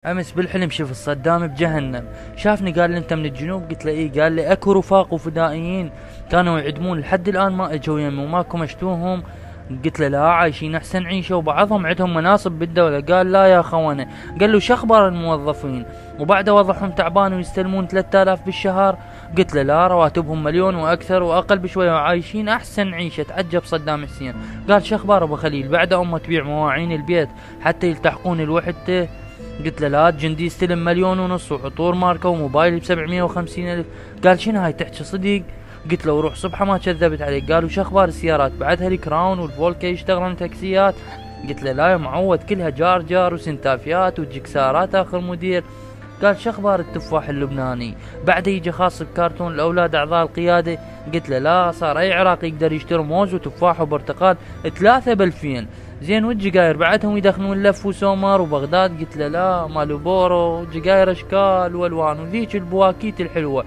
امس بالحلم شوف الصدام بجهنم. شافني قال لي انت من الجنوب؟ قلت له ايه. قال لي اكو رفاق وفدائيين كانوا يعدمون لحد الان ما اجوا يمي وما كمشتوهم. قلت له لا، عايشين احسن عيشه وبعضهم عندهم مناصب بالدوله. قال لا يا خونه. قال له شخبار الموظفين؟ وبعده وضعهم تعبان ويستلمون 3000 بالشهر. قلت له لا، رواتبهم مليون واكثر واقل بشويه وعايشين احسن عيشه. تعجب صدام حسين. قال شخبار ابو خليل؟ بعده امه تبيع مواعين البيت حتى يلتحقون الوحدته. قلت له لا، جندي يستلم 1,500,000 وعطور ماركة وموبايل ب750,000. قال شنو هاي تحكي صدق؟ قلت له وروح صبحة ما كذبت عليك. قالوا شخبار السيارات؟ بعدها الكراون والفولكا يشتغلون تاكسيات. قلت له لا يا معود، كلها جار جار وسنتافيات وجكسارات اخر مدير. قال شخبار التفاح اللبناني؟ بعده يجي خاص بكرتون الاولاد اعضاء القياده. قلت له لا، صار اي عراقي يقدر يشتري موز وتفاح وبرتقال 3 ب2000. زين والجقاير بعدهم يدخنون لف وسومر وبغداد؟ قلت له لا، مالو بورو جقاير اشكال والوان وذيك البواكيت الحلوه.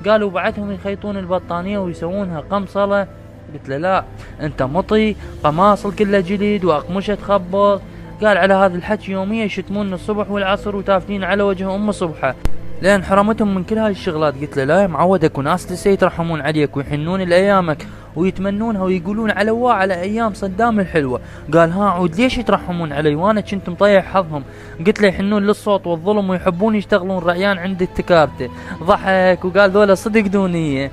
قالوا بعدهم يخيطون البطانيه ويسوونها قمصله. قلت له لا، انت مطي قماصل كله جليد واقمشه تخبط. قال على هذا الحكي يوميا يشتمون الصبح والعصر وتافلين على وجه ام صبحه لان حرمتهم من كل هاي الشغلات. قلت له لا يا معود، اكو ناس لسه يترحمون عليك ويحنون لايامك ويتمنونها ويقولون على ايام صدام الحلوه. قال ها عود ليش يترحمون علي وانا كنت مطيح حظهم؟ قلت له يحنون للصوت والظلم ويحبون يشتغلون رعيان عند التكارته. ضحك وقال ذولا صدق دونيه.